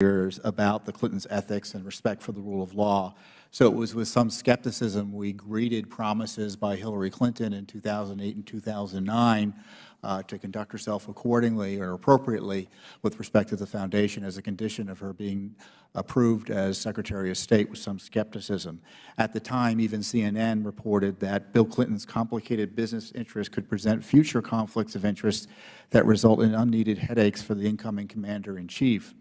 years about the Clintons' ethics and respect for the rule of law. So it was with some skepticism we greeted promises by Hillary Clinton in 2008 and 2009 to conduct herself accordingly or appropriately with respect to the Foundation as a condition of her being approved as Secretary of State, with some skepticism. At the time, even CNN reported that Bill Clinton's complicated business interests could present future conflicts of interest that result in unneeded headaches for the incoming Commander-in-Chief.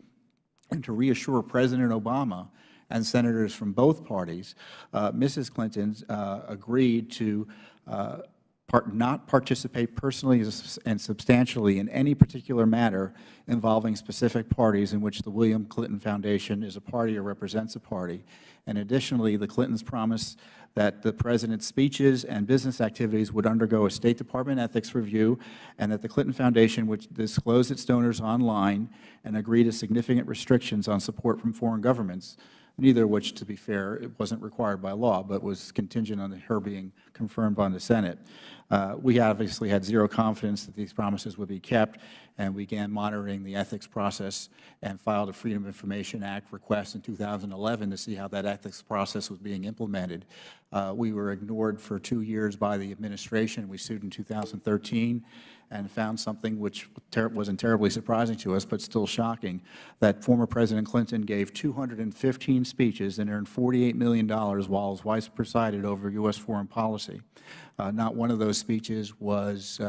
And to reassure President Obama and Senators from both parties, Mrs. Clinton agreed to not participate personally and substantially in any particular matter involving specific parties in which the William Clinton Foundation is a party or represents a party. And additionally, the Clintons promised that the President's speeches and business activities would undergo a State Department ethics review, and that the Clinton Foundation would disclose its donors online and agree to significant restrictions on support from foreign governments, neither of which, to be fair, it wasn't required by law, but was contingent on her being confirmed by the Senate. We obviously had zero confidence that these promises would be kept, and we began monitoring the ethics process and filed a Freedom of Information Act request in 2011 to see how that ethics process was being implemented. We were ignored for 2 years by the administration. We sued in 2013 and found something which wasn't terribly surprising to us, but still shocking, that former President Clinton gave 215 speeches and earned $48 million while his wife presided over U.S. foreign policy. Not one of those speeches was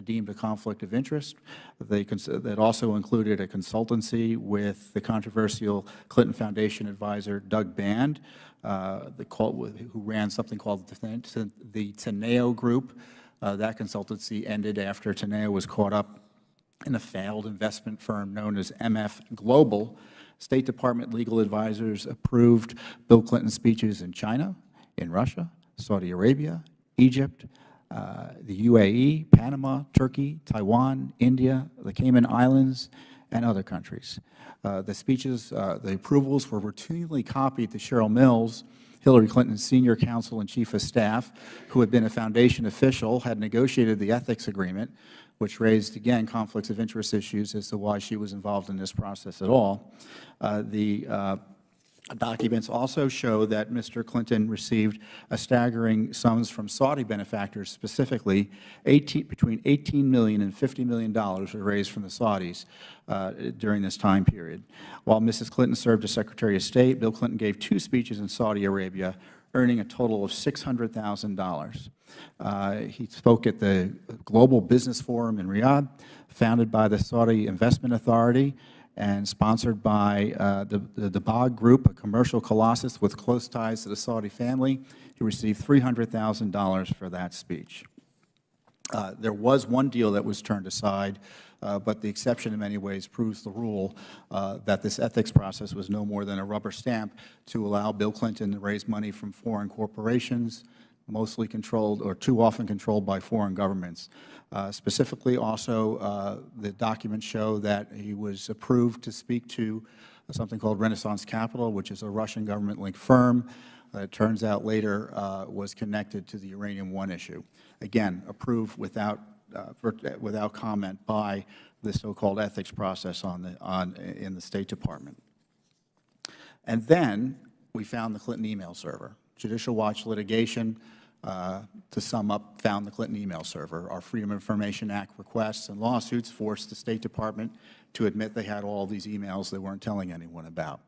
deemed a conflict of interest. That also included a consultancy with the controversial Clinton Foundation advisor Doug Band, who ran something called the Teneo Group. That consultancy ended after Teneo was caught up in a failed investment firm known as MF Global. State Department legal advisors approved Bill Clinton's speeches in China, in Russia, Saudi Arabia, Egypt, the UAE, Panama, Turkey, Taiwan, India, the Cayman Islands, and other countries. The speeches, the approvals were routinely copied to Cheryl Mills, Hillary Clinton's senior counsel and chief of staff, who had been a Foundation official, had negotiated the ethics agreement, which raised, again, conflicts of interest issues as to why she was involved in this process at all. The documents also show that Mr. Clinton received a staggering sums from Saudi benefactors, specifically between $18 million and $50 million were raised from the Saudis during this time period. While Mrs. Clinton served as Secretary of State, Bill Clinton gave 2 speeches in Saudi Arabia, earning a total of $600,000. He spoke at the Global Business Forum in Riyadh, founded by the Saudi Investment Authority and sponsored by the Bog Group, a commercial colossus with close ties to the Saudi family. He received $300,000 for that speech. There was one deal that was turned aside, but the exception in many ways proves the rule that this ethics process was no more than a rubber stamp to allow Bill Clinton to raise money from foreign corporations, mostly controlled or too often controlled by foreign governments. Specifically also, the documents show that he was approved to speak to something called Renaissance Capital, which is a Russian government-linked firm. It turns out later was connected to the Uranium One issue. Again, approved without comment by the so-called ethics process in the State Department. And then we found the Clinton email server. Judicial Watch litigation, to sum up, found the Clinton email server. Our Freedom of Information Act requests and lawsuits forced the State Department to admit they had all these emails they weren't telling anyone about.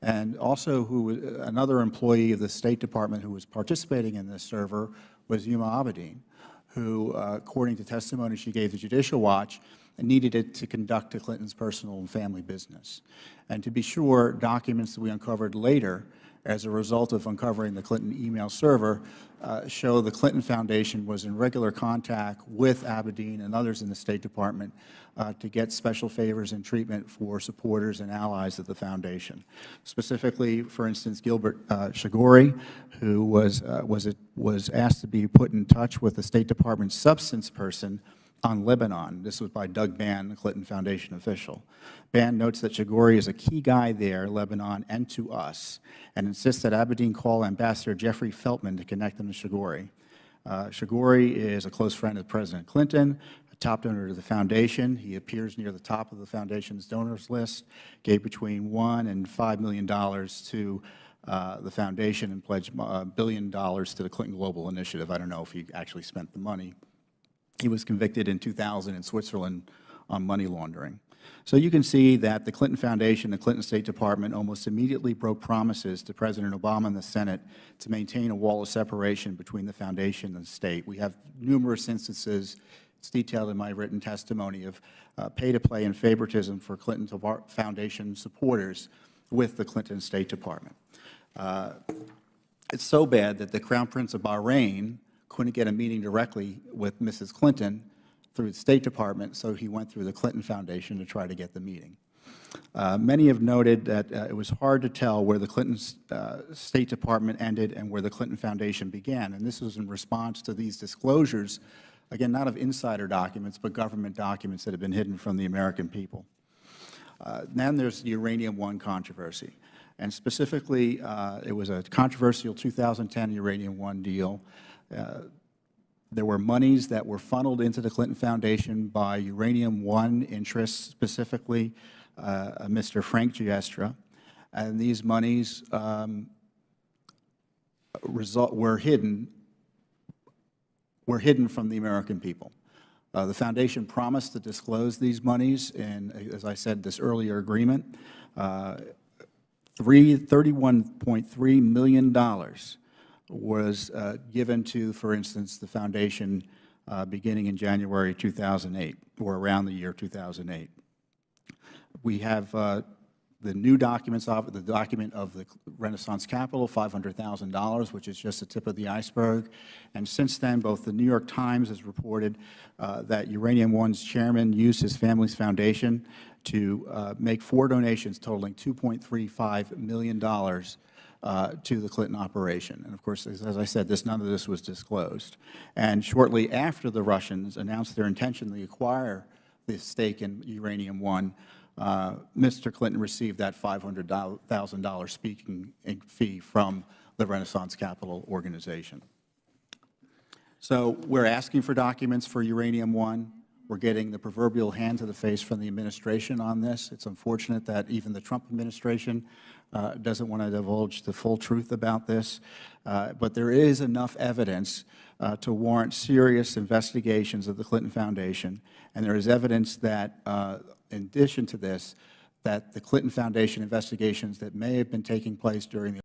And also, another employee of the State Department who was participating in this server was Huma Abedin, who, according to testimony she gave to Judicial Watch, needed it to conduct the Clintons' personal and family business. And to be sure, documents that we uncovered later as a result of uncovering the Clinton email server show the Clinton Foundation was in regular contact with Abedin and others in the State Department to get special favors and treatment for supporters and allies of the Foundation. Specifically, for instance, Gilbert Shigori, who was asked to be put in touch with the State Department substance person on Lebanon. This was by Doug Band, the Clinton Foundation official. Band notes that Shigori is a key guy there, Lebanon, and to us, and insists that Abedin call Ambassador Jeffrey Feltman to connect them to Shigori. Shigori is a close friend of President Clinton, top donor to the foundation. He appears near the top of the foundation's donors list, gave between $1 and $5 million to the foundation and pledged $1 billion to the Clinton Global Initiative. I don't know if he actually spent the money. He was convicted in 2000 in Switzerland on money laundering. So you can see that the Clinton Foundation, the Clinton State Department almost immediately broke promises to President Obama and the Senate to maintain a wall of separation between the foundation and the state. We have numerous instances, it's detailed in my written testimony, of pay-to-play and favoritism for Clinton Foundation supporters with the Clinton State Department. It's so bad that the Crown Prince of Bahrain couldn't get a meeting directly with Mrs. Clinton through the State Department, so he went through the Clinton Foundation to try to get the meeting. Many have noted that it was hard to tell where the Clinton State Department ended and where the Clinton Foundation began, and this was in response to these disclosures, again, not of insider documents, but government documents that have been hidden from the American people. Then there's the Uranium One controversy, and specifically, it was a controversial 2010 Uranium One deal. There were monies that were funneled into the Clinton Foundation by Uranium One interests, specifically Mr. Frank Giestra, and these monies were hidden from the American people. The Foundation promised to disclose these monies in, as I said, this earlier agreement. $31.3 million was given to, for instance, the Foundation beginning in January 2008, or around the year 2008. We have the new documents of the document of the Renaissance Capital, $500,000, which is just the tip of the iceberg. And since then, both the New York Times has reported that Uranium One's chairman used his family's foundation to make 4 donations totaling $2.35 million to the Clinton operation. And of course, as I said, none of this was disclosed. And shortly after the Russians announced their intention to acquire this stake in Uranium One, Mr. Clinton received that $500,000 speaking fee from the Renaissance Capital organization. So we're asking for documents for Uranium One. We're getting the proverbial hand to the face from the administration on this. It's unfortunate that even the Trump administration doesn't want to divulge the full truth about this. But there is enough evidence to warrant serious investigations of the Clinton Foundation. And there is evidence that, in addition to this, that the Clinton Foundation investigations that may have been taking place during the